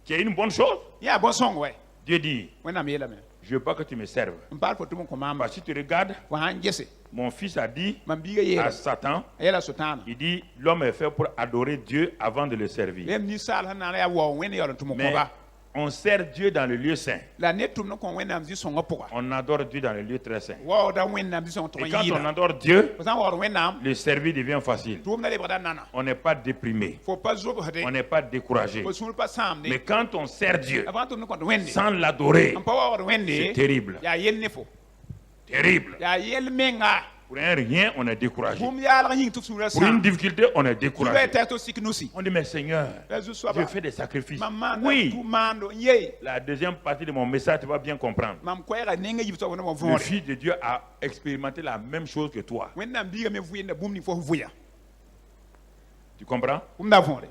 qui est une bonne chose. Ya bon song ouais. Dieu dit, Wena me la me. je veux pas que tu me serves. M'parle pour tout mon commande. Parce que si tu regardes, Wa han gese. mon fils a dit Man biga à yela. Satan, Ayela sotana. il dit, l'homme est fait pour adorer Dieu avant de le servir. Lem ni sal han na ya wo wen yo to mo Mais ba. on sert Dieu dans le lieu saint. La netum no kon wena mzi songo poka. On adore Dieu dans le lieu très saint. Wo da wena mzi songo to Et quand on yida. adore Dieu, Parce que wena le servir devient facile. tum na le brada nana. On n'est pas déprimé. Faut pas zo hade. On n'est pas découragé. Faut sul pas samne. Mais quand on sert Dieu Avant tum no kon wende. sans l'adorer, Am pa wo wende. c'est terrible. Ya yel nefo. Terrible. Ya yel menga. Pour un rien, on est découragé. Bum ya la yin tout sura Pour une sam. difficulté, on est Tu vas découragé. être aussi que nous si. On dit, mais Seigneur, Je sois Dieu fait des sacrifices. Maman Oui. tout mando yé. La deuxième partie de mon message, tu vas bien comprendre. Mam kwera nenga yibto wona mo Le vore. Fils de Dieu a expérimenté la même chose que toi. Wena mbiga me vuenda bum ni fo vuya. Tu comprends? Bum da vore.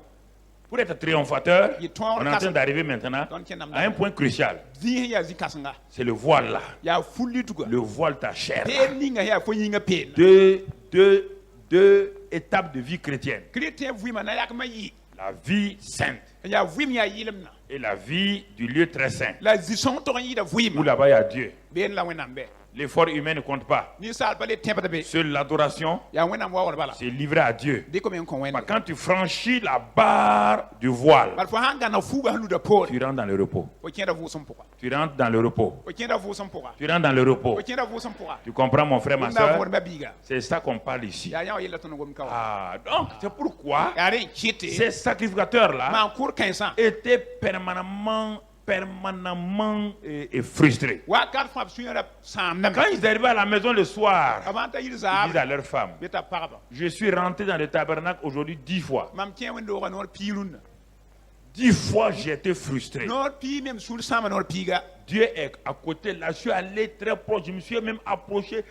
Pour être triomphateur, Il tourne on est en train d'arriver maintenant à un point crucial. Zi ya zikasanga. C'est le voile là. Ya fulli tuga. Le voile ta chair. Pe ninga ya fo yinga pe. Deux étapes de vie chrétienne. Chrétien vuima na yak ma yi. La vie sainte Ya vuim ya yilemna. et la vie du lieu très saint. La zison to yi da Où vuima. là-bas il y a Dieu. Ben la wena mbe. L'effort humain ne compte pas. Ni sal pa le tempa da be. Seule l'adoration, Ya wena mo wala bala. c'est livré à Dieu. De ko men kon wena. Quand tu franchis la barre du voile, Bal fo hanga na fuga hanu da por. tu rentres dans le repos. O kenda vu som poka. Tu rentres dans le repos. O kenda vu som poka. Tu rentres dans le repos. O kenda vu som poka. Tu comprends mon frère, ma Na soeur? vor ba biga. C'est ça qu'on parle ici. Ya ya yela to no gom kawa. Ah, donc c'est pourquoi Ya re chite. ces sacrificateurs-là Ma cour 15 ans. étaient permanemment frustrés. Wa kat fa suñu sam nam. Quand ils arrivaient à la maison le soir, Avant ta yir ils za. disaient à leur femme, Beta paraba. je suis rentré dans le tabernacle aujourd'hui 10 fois. Mam tien wendo wa nor pirun. 10 fois j'ai été frustré. Nor pi même sul sama nor piga. Dieu est à côté là. Je suis allé très proche. Je me suis même approché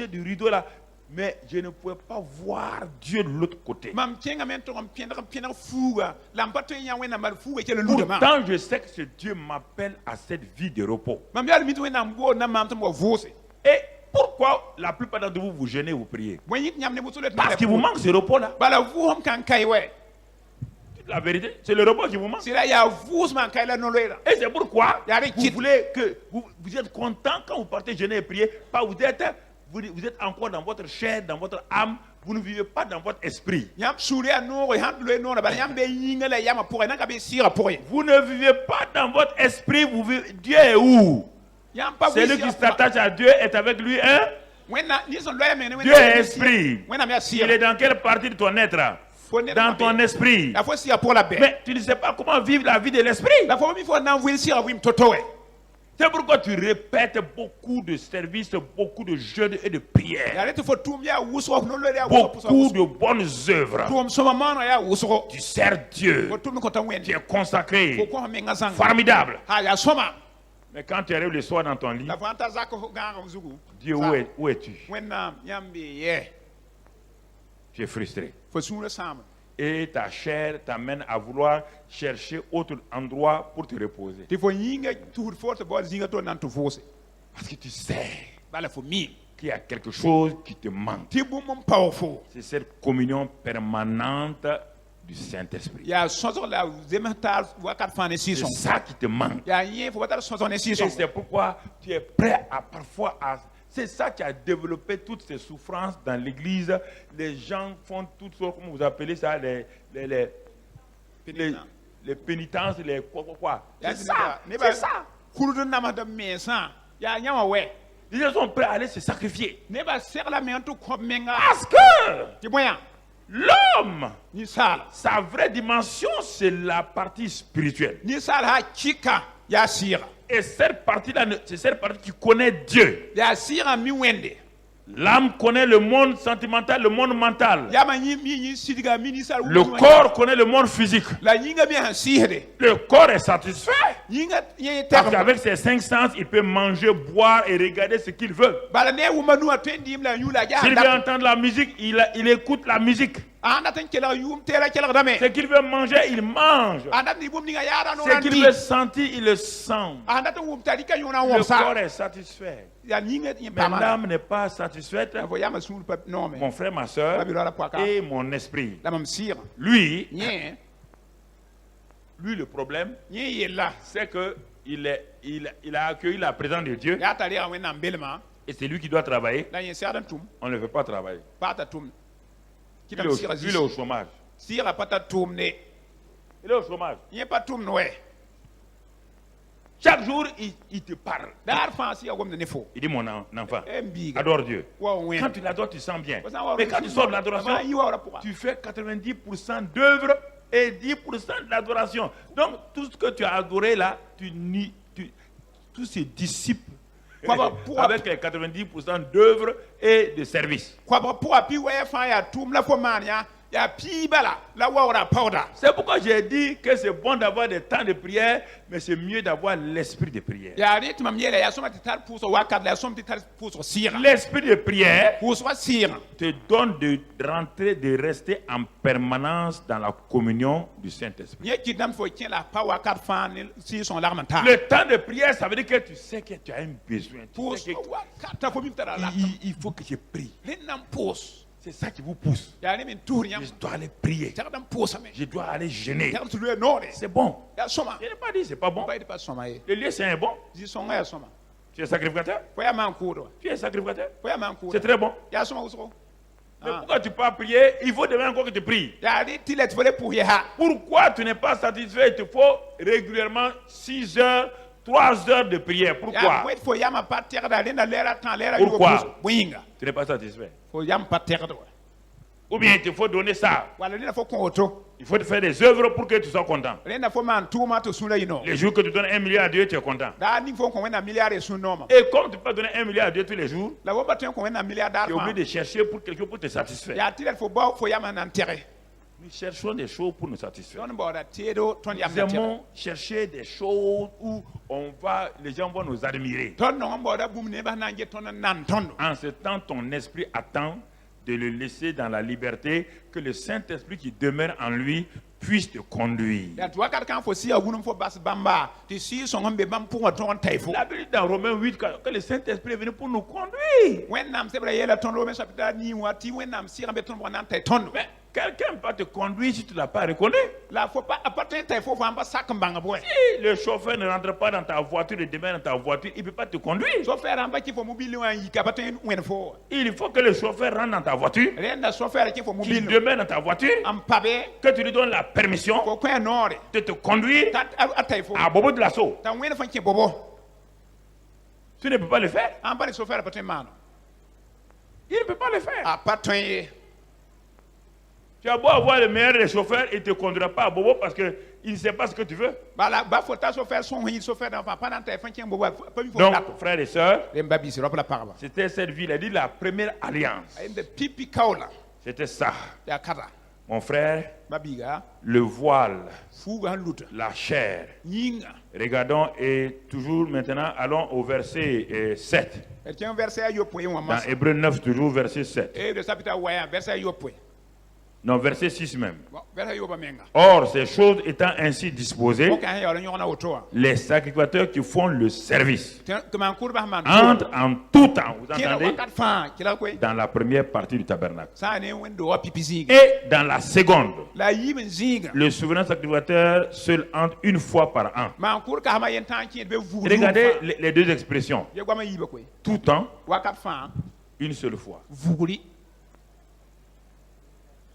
du rideau là. Mais je ne pouvais pas voir Dieu de l'autre côté. Mam tien men to am pienda fuga. Lampa to nya wena mal fuga ke le lude ma. Pourtant, je sais que ce Dieu m'appelle à cette vie de repos. Mam ya mi to wena mbo na mam to mo vose. Et pourquoi la plupart d'entre vous, vous jeûnez, vous priez? Mo yit nyam ne bu sulet. Parce qu'il vous manque ce repos-là. Bala vu hom kan kai we. La vérité, c'est le repos qui vous manque. C'est là ya vous man kai la no lera. Et c'est pourquoi Il y a des vous kits. voulez que vous êtes content quand vous partez jeûner et prier. Pas vous êtes encore dans votre chair, dans votre âme. Vous ne vivez pas dans votre esprit. Yam suri no han le no ba yam be yinga la yam pour na ka be sira pour. Vous ne vivez pas dans votre esprit. Dieu est où? Yam pa Celui qui s'attache à Dieu est avec lui, hein? Dieu est esprit. Il est dans quelle partie de ton être? Dans ton esprit. Mais tu ne sais pas comment vivre la vie de l'esprit. C'est pourquoi tu répètes beaucoup de services, beaucoup de jeûnes et de prières. Beaucoup de bonnes œuvres. Tu sers Dieu. Tu es consacré. Formidable. Mais quand tu arrives le soir dans ton lit, Dieu, où es-tu? Tu es frustré. Et ta chair t'amène à vouloir chercher autre endroit pour te reposer. Parce que tu sais qu'il y a quelque chose qui te manque. C'est cette communion permanente du Saint-Esprit. C'est ça qui te manque. Et c'est pourquoi tu es prêt à parfois à... C'est ça qui a développé toutes ces souffrances dans l'église. Les gens font toutes sortes, comment vous appelez ça, les pénitences, les quoi. C'est ça. C'est ça. Les gens sont prêts à aller se sacrifier. Parce que l'homme, sa vraie dimension, c'est la partie spirituelle. Et cette partie-là, c'est cette partie qui connaît Dieu. L'âme connaît le monde sentimental, le monde mental. Le corps connaît le monde physique. Le corps est satisfait. Parce qu'avec ses 5 sens, il peut manger, boire et regarder ce qu'il veut. S'il veut entendre la musique, il écoute la musique. Ce qu'il veut manger, il mange. Ce qu'il veut sentir, il le sent. Le corps est satisfait. Mais l'âme n'est pas satisfaite. Mon frère, ma soeur et mon esprit. Lui, Lui, le problème, c'est qu'il a accueilli la présence de Dieu. Et c'est lui qui doit travailler. On ne le fait pas travailler. Il est au chômage. Il est au chômage. Chaque jour, il te parle. Il dit, mon enfant, adore Dieu. Quand tu l'adores, tu sens bien. Mais quand tu sors de l'adoration, tu fais 90% d'œuvre et 10% de l'adoration. Donc, tout ce que tu as adoré là, tout se dissipe avec les 90% d'œuvre et de service. C'est pourquoi j'ai dit que c'est bon d'avoir des temps de prière, mais c'est mieux d'avoir l'esprit de prière. L'esprit de prière te donne de rentrer, de rester en permanence dans la communion du Saint-Esprit. Le temps de prière, ça veut dire que tu sais que tu as un besoin. Il faut que je prie. C'est ça qui vous pousse. Je dois aller prier. Je dois aller jeûner. C'est bon. Je n'ai pas dit c'est pas bon. Le lieu c'est bon. Tu es sacrificateur? Tu es sacrificateur? C'est très bon. Mais pourquoi tu ne peux pas prier? Il faut demain encore que tu pries. Pourquoi tu n'es pas satisfait? Il te faut régulièrement 6 heures, 3 heures de prière. Pourquoi? Tu n'es pas satisfait. Ou bien il te faut donner ça. Il faut te faire des œuvres pour que tu sois content. Les jours que tu donnes 1 milliard à Dieu, tu es content. Et comme tu peux donner 1 milliard à Dieu tous les jours, tu es obligé de chercher pour quelque chose pour te satisfaire. Nous cherchons des choses pour nous satisfaire. Nous aimons chercher des choses où les gens vont nous admirer. En ce temps, ton esprit attend de le laisser dans la liberté, que le Saint-Esprit qui demeure en lui puisse te conduire. La Bible dit dans Romains 8 que le Saint-Esprit est venu pour nous conduire. Mais quelqu'un peut te conduire si tu ne l'as pas reconnu. Si le chauffeur ne rentre pas dans ta voiture et demeure dans ta voiture, il ne peut pas te conduire. Il faut que le chauffeur rentre dans ta voiture, qu'il demeure dans ta voiture, que tu lui donnes la permission de te conduire à Bobo de l'assaut. Tu ne peux pas le faire. Il ne peut pas le faire. Tu as beau avoir le meilleur des chauffeurs, il ne te conduira pas à Bobo parce qu'il ne sait pas ce que tu veux. Donc, frères et sœurs, c'était cette ville, elle dit la première alliance. C'était ça. Mon frère, le voile, la chair. Regardons et toujours maintenant, allons au verset 7. Dans Hébreux 9, toujours verset 7. Non, verset 6 même. Or, ces choses étant ainsi disposées, les sacrificateurs qui font le service entrent en tout temps, vous entendez, dans la première partie du tabernacle. Et dans la seconde, le souverain sacrificateur seul entre une fois par an. Regardez les deux expressions. Tout temps, une seule fois.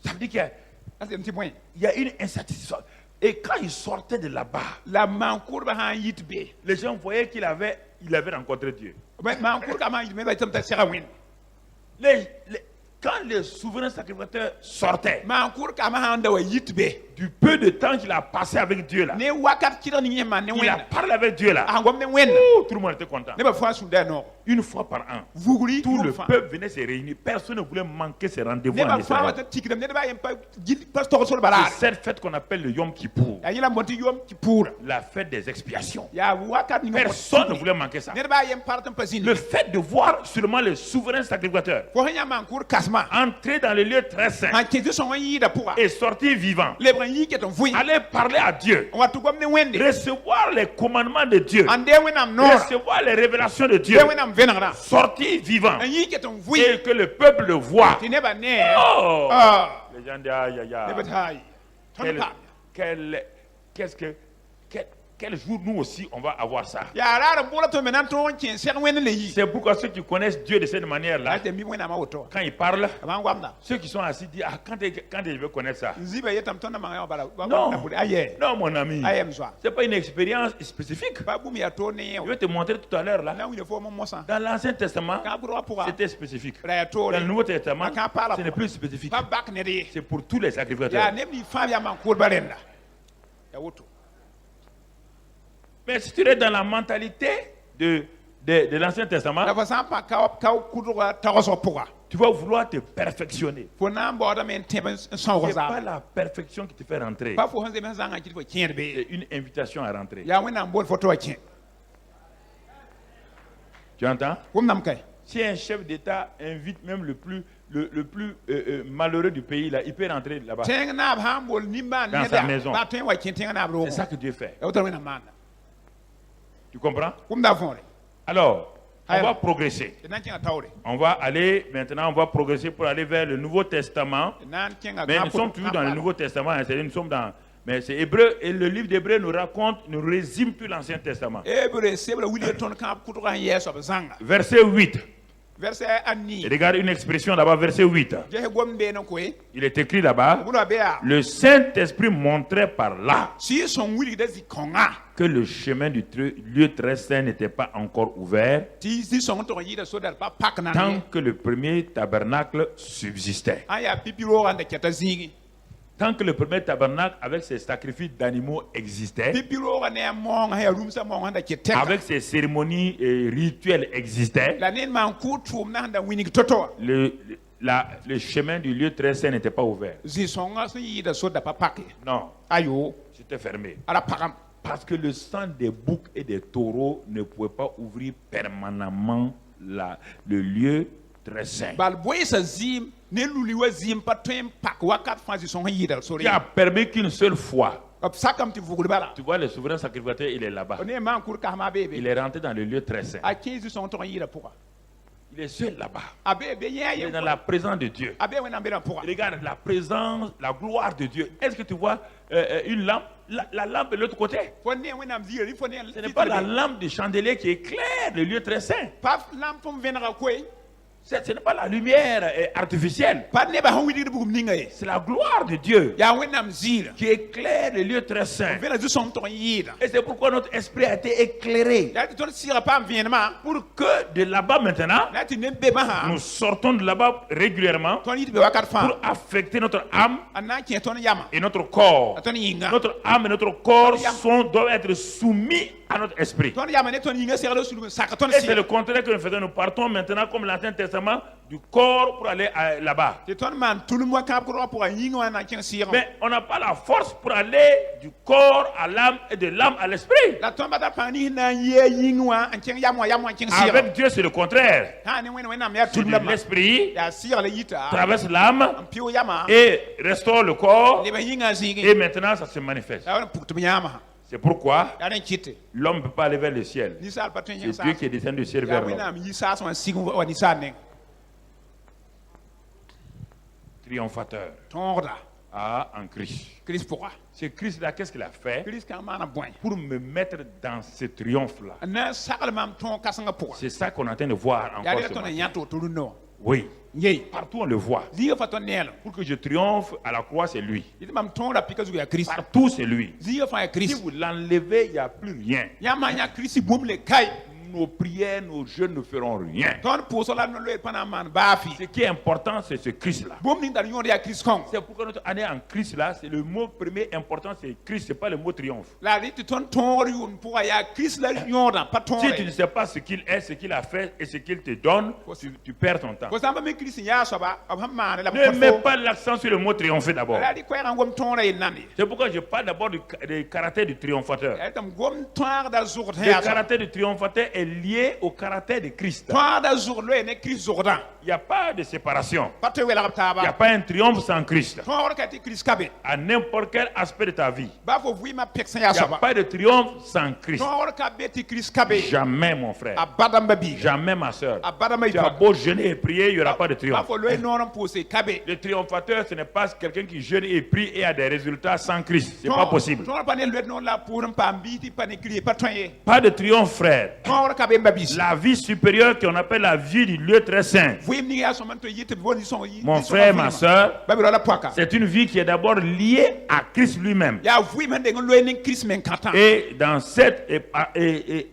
Ça veut dire qu'il y a une insatisfaction. Et quand il sortait de là-bas, les gens voyaient qu'il avait rencontré Dieu. Quand le souverain sacrificateur sortait, du peu de temps qu'il a passé avec Dieu là, il a parlé avec Dieu là, tout le monde était content. Une fois par an, tout le peuple venait se réunir. Personne ne voulait manquer ces rendez-vous en Israël. C'est cette fête qu'on appelle le Yom Kippour, la fête des expiations. Personne ne voulait manquer ça. Le fait de voir seulement le souverain sacrificateur entrer dans le lieu très saint et sortir vivant, aller parler à Dieu, recevoir les commandements de Dieu, recevoir les révélations de Dieu, sortir vivant et que le peuple le voit. Oh! Les gens disent aïe aïe aïe. quel jour nous aussi on va avoir ça? C'est pourquoi ceux qui connaissent Dieu de cette manière-là, quand ils parlent, ceux qui sont assis disent, quand je veux connaître ça? Non, mon ami, ce n'est pas une expérience spécifique. Je vais te montrer tout à l'heure là. Dans l'Ancien Testament, c'était spécifique. Dans le Nouveau Testament, ce n'est plus spécifique. C'est pour tous les sacrificateurs. Mais si tu es dans la mentalité de l'Ancien Testament, tu vas vouloir te perfectionner. Ce n'est pas la perfection qui te fait rentrer. C'est une invitation à rentrer. Tu entends? Si un chef d'État invite même le plus malheureux du pays, là, il peut rentrer là-bas. Dans sa maison. C'est ça que Dieu fait. Tu comprends? Alors, on va progresser. On va aller, maintenant, on va progresser pour aller vers le Nouveau Testament. Mais nous sommes toujours dans le Nouveau Testament. Nous sommes dans... Mais c'est Hébreu, et le livre d'Hébreu nous raconte, nous résume tout l'Ancien Testament. Verset 8. Regarde une expression là-bas, verset 8. Il est écrit là-bas, le Saint-Esprit montrait par là que le chemin du lieu très saint n'était pas encore ouvert tant que le premier tabernacle subsistait. Tant que le premier tabernacle avec ses sacrifices d'animaux existait, avec ses cérémonies et rituels existaient, le chemin du lieu très saint n'était pas ouvert. Non, c'était fermé. Parce que le sang des boucs et des taureaux ne pouvait pas ouvrir permanemment le lieu très saint. Qui a permis qu'une seule fois. Tu vois, le souverain sacrificateur, il est là-bas. Il est rentré dans le lieu très saint. Il est seul là-bas. Il est dans la présence de Dieu. Regarde la présence, la gloire de Dieu. Est-ce que tu vois une lampe? La lampe de l'autre côté. Ce n'est pas la lampe de chandelier qui éclaire le lieu très saint. Ce n'est pas la lumière artificielle. C'est la gloire de Dieu qui éclaire le lieu très saint. Et c'est pourquoi notre esprit a été éclairé. Pour que de là-bas maintenant, nous sortons de là-bas régulièrement pour affecter notre âme et notre corps. Notre âme et notre corps doivent être soumis à notre esprit. Et c'est le contraire que nous faisons. Nous partons maintenant comme l'Ancien Testament du corps pour aller là-bas. Mais on n'a pas la force pour aller du corps à l'âme et de l'âme à l'esprit. Avec Dieu, c'est le contraire. L'esprit traverse l'âme et restaure le corps. Et maintenant, ça se manifeste. C'est pourquoi l'homme ne peut pas aller vers le ciel. C'est Dieu qui est descendu du ciel vers l'homme. Triomphateur. En Christ. Ce Christ-là, qu'est-ce qu'il a fait pour me mettre dans ce triomphe-là? C'est ça qu'on est en train de voir encore ce matin. Oui. Partout on le voit. Pour que je triomphe à la croix, c'est lui. Partout, c'est lui. Si vous l'enlevez, il n'y a plus rien. Nos prières, nos jeûnes ne feront rien. Ce qui est important, c'est ce Christ-là. C'est pourquoi notre année en Christ-là, c'est le mot premier important, c'est Christ, ce n'est pas le mot triomphe. Si tu ne sais pas ce qu'il est, ce qu'il a fait et ce qu'il te donne, tu perds ton temps. Ne mets pas l'accent sur le mot triompher d'abord. C'est pourquoi je parle d'abord du caractère du triomphateur. Le caractère du triomphateur est lié au caractère de Christ. Il n'y a pas de séparation. Il n'y a pas un triomphe sans Christ. À n'importe quel aspect de ta vie. Il n'y a pas de triomphe sans Christ. Jamais, mon frère. Jamais, ma soeur. Tu as beau jeûner et prier, il n'y aura pas de triomphe. Le triomphateur, ce n'est pas quelqu'un qui jeûne et prie et a des résultats sans Christ. Ce n'est pas possible. Pas de triomphe, frère. La vie supérieure qu'on appelle la vie du lieu très saint. Mon frère, ma soeur, c'est une vie qui est d'abord liée à Christ lui-même. Et dans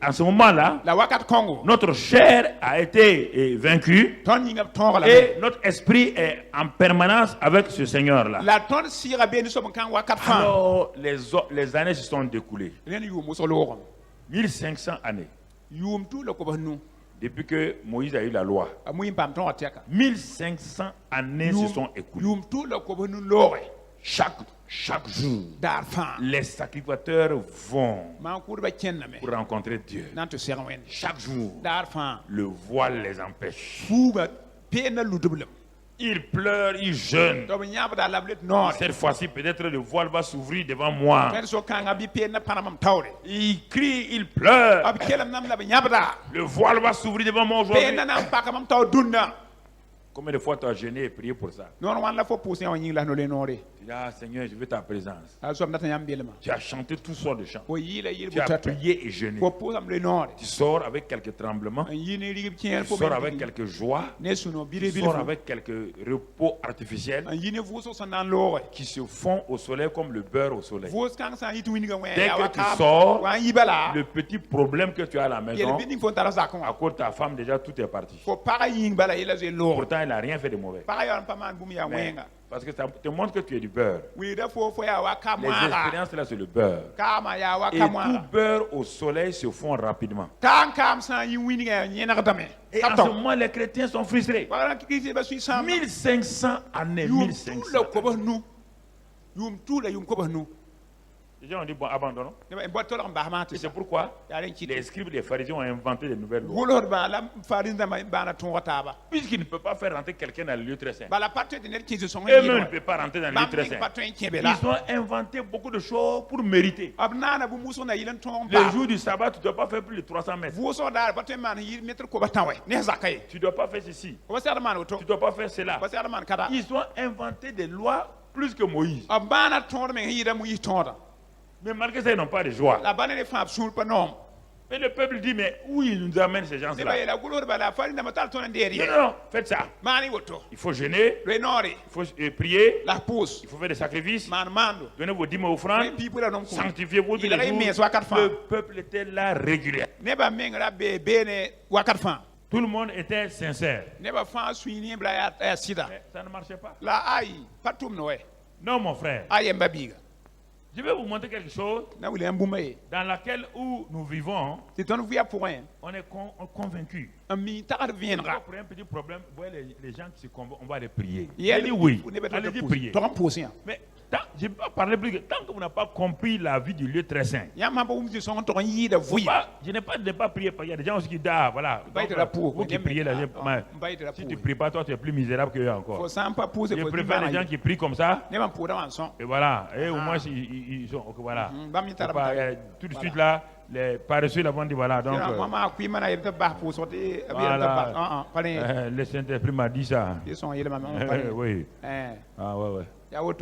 à ce moment-là, notre chair a été vaincue et notre esprit est en permanence avec ce Seigneur-là. Alors, les années se sont découlées. 1500 années. Depuis que Moïse a eu la loi. 1500 années se sont écoulées. Chaque jour, les sacrificateurs vont pour rencontrer Dieu. Chaque jour, le voile les empêche. Ils pleurent, ils jeûnent. Cette fois-ci, peut-être le voile va s'ouvrir devant moi. Ils crient, ils pleurent. Le voile va s'ouvrir devant moi aujourd'hui. Combien de fois tu as jeûné et prié pour ça? Tu dis, ah Seigneur, je veux ta présence. Tu as chanté toutes sortes de chants. Tu as prié et jeûné. Tu sors avec quelques tremblements. Tu sors avec quelques joies. Tu sors avec quelques repos artificiels qui se font au soleil comme le beurre au soleil. Dès que tu sors, le petit problème que tu as à la maison, à cause de ta femme, déjà tout est parti. Pourtant, il n'a rien fait de mauvais. Mais, parce que ça te montre que tu es du beurre. Les expériences là, c'est le beurre. Et tout beurre au soleil se fond rapidement. Et à ce moment, les chrétiens sont frustrés. 1500 années. 1500 années. Les gens ont dit, bon, abandonnons. Et c'est pourquoi les scribes et les pharisiens ont inventé de nouvelles lois. Puisqu'ils ne peuvent pas faire rentrer quelqu'un dans le lieu très saint. Eux-mêmes ne peuvent pas rentrer dans le lieu très saint. Ils ont inventé beaucoup de choses pour mériter. Le jour du sabbat, tu ne dois pas faire plus de 300 mètres. Tu ne dois pas faire ceci. Tu ne dois pas faire cela. Ils ont inventé des lois plus que Moïse. Mais malgré ça, ils n'ont pas de joie. Mais le peuple dit, mais où ils nous amènent ces gens-là? Non, faites ça. Il faut jeûner, il faut prier, il faut faire des sacrifices, donner vos dîmes offrandes, sanctifiez-vous tous les jours. Le peuple était là régulièrement. Tout le monde était sincère. Mais ça ne marchait pas. Non, mon frère. Je vais vous montrer quelque chose dans laquelle où nous vivons, on est convaincu. Pour un petit problème, vous voyez les gens qui se convoquent, on va les prier. Allez, oui, allez prier. Mais je ne peux pas parler plus que tant que vous n'avez pas compris la vie du lieu très saint. Je n'ai pas prié. Il y a des gens aussi qui disent, ah voilà, vous qui priez, si tu ne pries pas, toi tu es plus misérable qu'eux encore. Je préfère les gens qui prient comme ça. Et voilà, et au moins ils sont, voilà. Tout de suite là, les paresseux là vont dire voilà, donc voilà, le Saint-Esprit m'a dit ça. Oui. Ah ouais.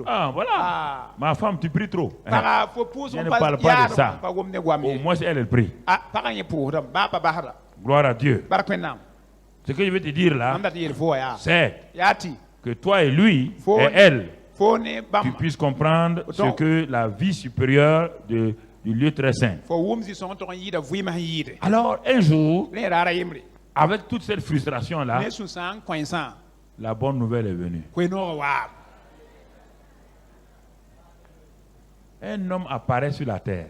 Ah voilà. Ma femme, tu pries trop. Je ne parle pas de ça. Au moins elle prie. Gloire à Dieu. Ce que je vais te dire là, c'est que toi et lui et elle, tu puisses comprendre ce que la vie supérieure du lieu très saint. Alors un jour, avec toute cette frustration là, la bonne nouvelle est venue. Un homme apparaît sur la terre,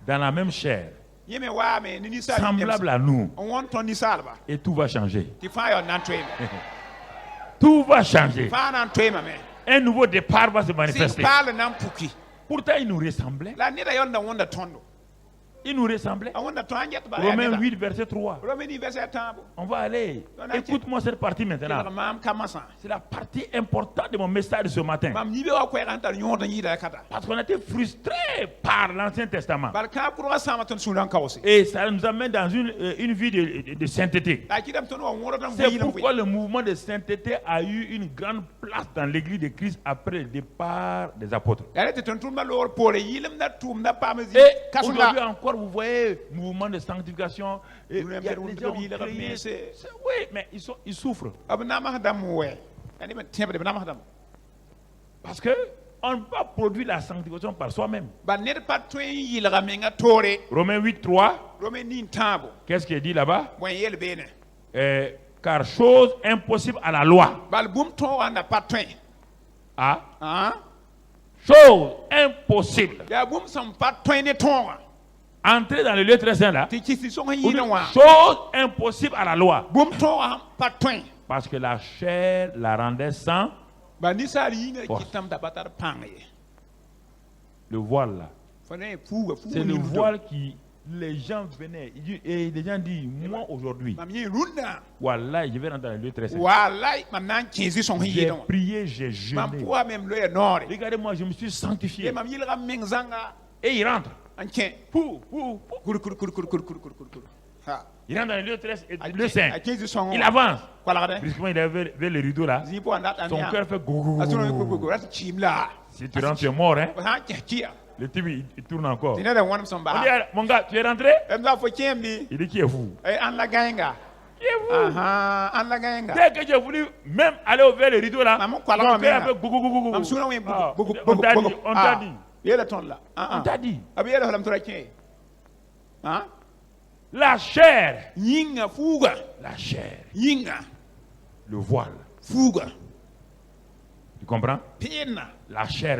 dans la même chair, semblable à nous, et tout va changer. Tout va changer. Un nouveau départ va se manifester. Pourtant, il nous ressemblait. Il nous ressemblait. Romains 8, verset 3. On va aller. Écoute-moi cette partie maintenant. C'est la partie importante de mon message de ce matin. Parce qu'on a été frustrés par l'Ancien Testament. Et ça nous amène dans une vie de sainteté. C'est pourquoi le mouvement de sainteté a eu une grande place dans l'église de Christ après le départ des apôtres. Et aujourd'hui encore, vous voyez, mouvement de sanctification. Il y a des gens qui ont créé, oui, mais ils souffrent. Parce que on ne peut pas produire la sanctification par soi-même. Romains 8, 3. Qu'est-ce qu'il dit là-bas? Car chose impossible à la loi. Ah? Chose impossible. Entrer dans le lieu très saint là. Chose impossible à la loi. Parce que la chair la rendait sans. Le voile là. C'est le voile qui. Les gens venaient et les gens disent, moi aujourd'hui, voilà, je vais rentrer dans le lieu très saint. J'ai prié, j'ai jeûné. Regardez-moi, je me suis sanctifié. Et il rentre. Il rentre dans le lieu très saint. Il avance. Puisqu'il est vers le rideau là, son cœur fait gougou. Si tu rentres, tu es mort. Hein? Le type il tourne encore. On dit, mon gars, tu es rentré? Il dit, qui est fou? Qui est fou? Dès que j'ai voulu même aller vers le rideau là, mon cœur a fait gougou. On t'a dit. On t'a dit. La chair. La chair. Le voile. Tu comprends? La chair,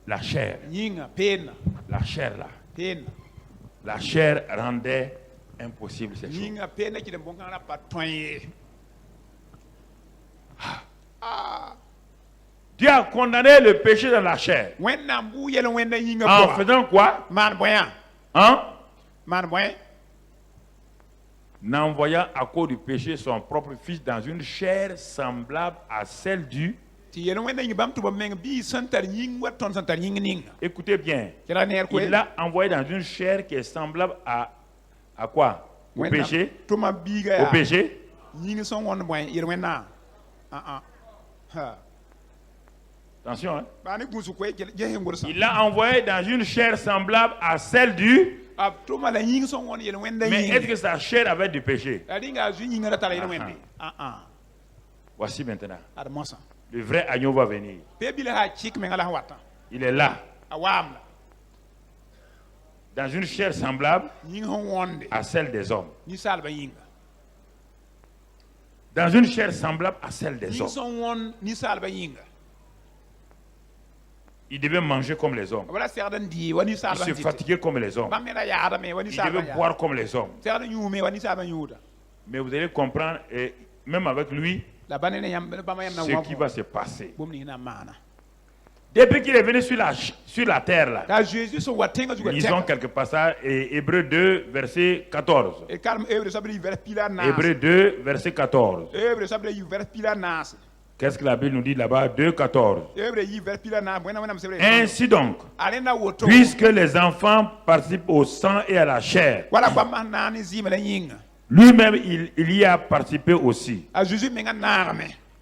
la chair. La chair là. La chair rendait impossible ces choses. Dieu a condamné le péché dans la chair. En faisant quoi? N'envoyant à cause du péché son propre fils dans une chair semblable à celle du. Écoutez bien. Il l'a envoyé dans une chair qui est semblable à quoi? Au péché. Au péché. Attention, hein? Il l'a envoyé dans une chair semblable à celle du. Mais est-ce que sa chair avait du péché? Voici maintenant. Le vrai agneau va venir. Il est là. Dans une chair semblable à celle des hommes. Dans une chair semblable à celle des hommes. Il devait manger comme les hommes. Il se fatiguait comme les hommes. Il devait boire comme les hommes. Mais vous allez comprendre, et même avec lui, ce qui va se passer. Depuis qu'il est venu sur la terre, là, lisons quelques passages, Hébreux 2, verset 14. Hébreux 2, verset 14. Qu'est-ce que la Bible nous dit là-bas? 2, 14. Ainsi donc, puisque les enfants participent au sang et à la chair, lui-même il y a participé aussi,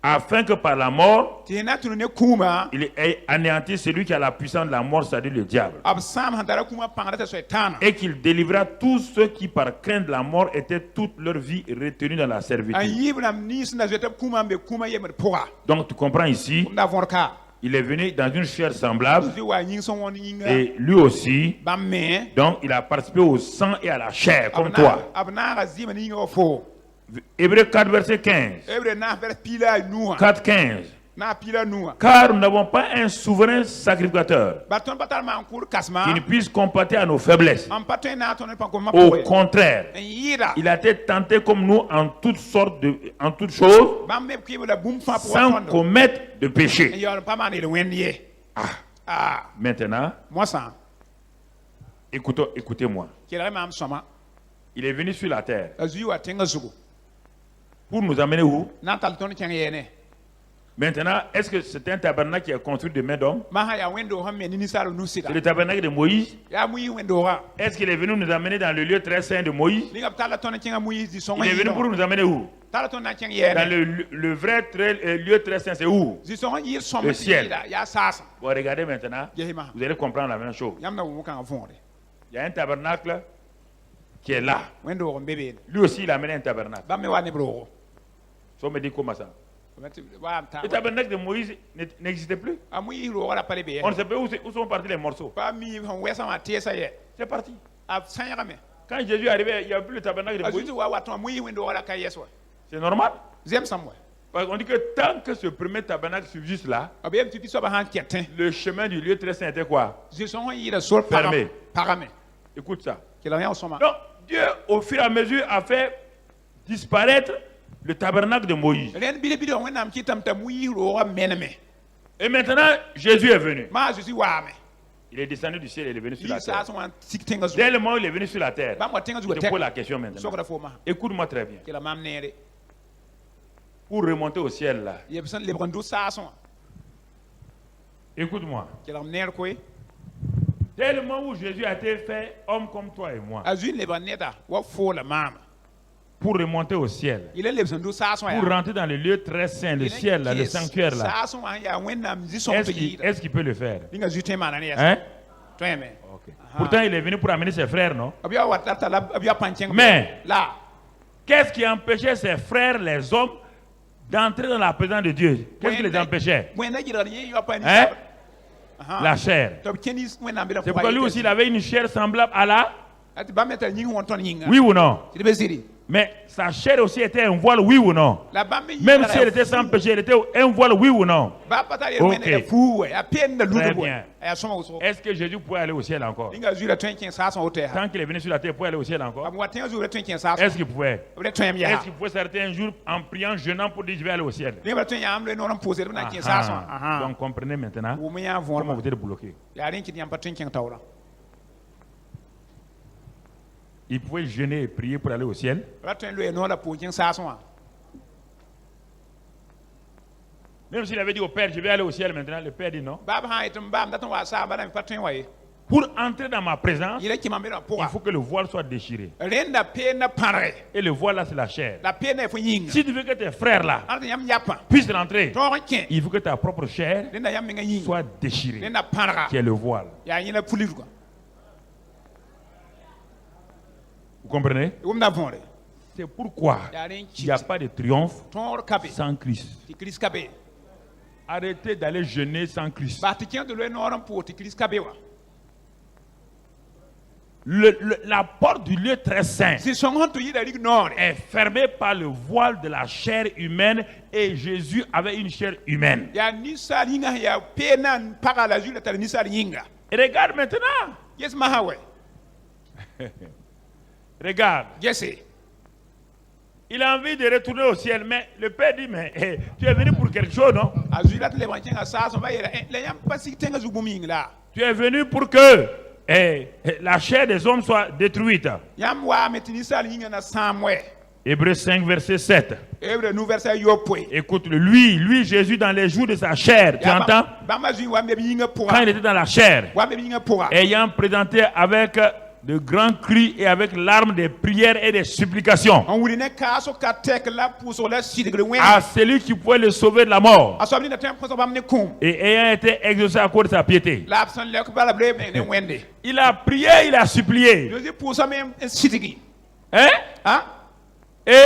afin que par la mort, il ait anéanti celui qui a la puissance de la mort, c'est-à-dire le diable, et qu'il délivra tous ceux qui par crainte de la mort étaient toute leur vie retenus dans la servitude. Donc tu comprends ici, il est venu dans une chair semblable, et lui aussi, donc il a participé au sang et à la chair comme toi. Hébreux 4, verset 15. 4, 15. Car nous n'avons pas un souverain sacrificateur qui ne puisse compatir à nos faiblesses. Au contraire, il a été tenté comme nous en toutes choses, sans commettre de péché. Maintenant, moi ça écoutez-moi. Il est venu sur la terre pour nous amener où? Maintenant, est-ce que c'est un tabernacle qui est construit de main d'homme? C'est le tabernacle de Moïse. Est-ce qu'il est venu nous amener dans le lieu très saint de Moïse? Il est venu pour nous amener où? Dans le vrai lieu très saint, c'est où? Le ciel. Bon, regardez maintenant, vous allez comprendre la même chose. Il y a un tabernacle qui est là. Lui aussi, il a amené un tabernacle. Ça me dit comment ça? Le tabernacle de Moïse n'existait plus. On ne sait pas où sont partis les morceaux. C'est parti. Quand Jésus est arrivé, il n'y a plus le tabernacle de Moïse. C'est normal. On dit que tant que ce premier tabernacle subsiste là, le chemin du lieu très saint était quoi? Fermé. Écoute ça. Donc Dieu, au fur et à mesure, a fait disparaître le tabernacle de Moïse. Et maintenant, Jésus est venu. Il est descendu du ciel et il est venu sur la terre. Dès le moment où il est venu sur la terre, je te pose la question maintenant. Écoute-moi très bien. Pour remonter au ciel là, écoute-moi. Dès le moment où Jésus a été fait homme comme toi et moi, pour remonter au ciel, pour rentrer dans le lieu très saint, le ciel, là, le sanctuaire là, est-ce qu'il peut le faire? Hein? Okay. Pourtant, il est venu pour amener ses frères, non? Mais qu'est-ce qui empêchait ses frères, les hommes, d'entrer dans la présence de Dieu? Qu'est-ce qui les empêchait? Hein? La chair. C'est pourquoi lui aussi, il avait une chair semblable à la... Oui ou non? Mais sa chair aussi était un voile, oui ou non? Même si elle était sans péché, elle était un voile, oui ou non? Ok. Très bien. Est-ce que Jésus pouvait aller au ciel encore? Tant qu'il est venu sur la terre, il pouvait aller au ciel encore? Est-ce qu'il pouvait? Est-ce qu'il pouvait s'arrêter un jour en priant, jeûnant pour dire je vais aller au ciel? Donc comprenez maintenant comment vous êtes bloqué. Il pouvait jeûner et prier pour aller au ciel. Même s'il avait dit au Père, je vais aller au ciel maintenant, le Père dit non. Pour entrer dans ma présence, il faut que le voile soit déchiré. Et le voile là, c'est la chair. Si tu veux que tes frères là puissent rentrer, il faut que ta propre chair soit déchirée, qui est le voile. Vous comprenez? C'est pourquoi il n'y a pas de triomphe sans Christ. Arrêtez d'aller jeûner sans Christ. La porte du lieu très saint est fermée par le voile de la chair humaine et Jésus avait une chair humaine. Et regarde maintenant. Regarde. Il a envie de retourner au ciel, mais le Père dit, mais tu es venu pour quelque chose, non? Tu es venu pour que la chair des hommes soit détruite. Hébreux 5, verset 7. Écoute-le, lui, Jésus, dans les jours de sa chair, tu entends? Quand il était dans la chair, ayant présenté avec de grands cris et avec larmes des prières et des supplications à celui qui pouvait le sauver de la mort et ayant été exaucé à cause de sa piété. Il a prié, il a supplié. Hein? Et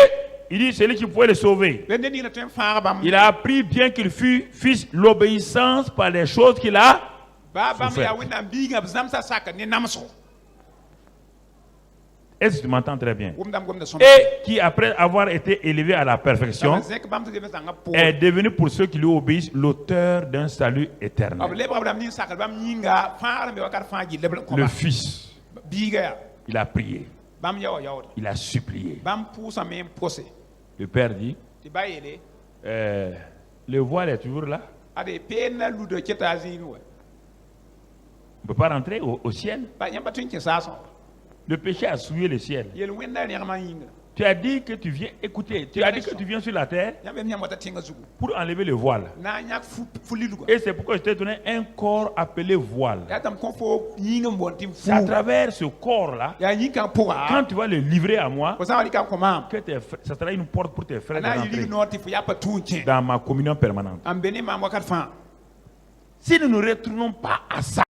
il dit celui qui pouvait le sauver. Il a appris bien qu'il fît l'obéissance par les choses qu'il a souffert. Est-ce que tu m'entends très bien? Et qui, après avoir été élevé à la perfection, est devenu pour ceux qui lui obéissent l'auteur d'un salut éternel. Le Fils, il a prié, il a supplié. Le Père dit, le voile est toujours là. ne peut pas rentrer au ciel. Le péché a souillé le ciel. Tu as dit que tu viens écouter. Tu as dit que tu viens sur la terre pour enlever le voile. Et c'est pourquoi je t'ai donné un corps appelé voile. C'est à travers ce corps-là, quand tu vas le livrer à moi, que ça sera une porte pour tes frères d'entrer dans ma communion permanente. Si nous ne retournons pas à ça,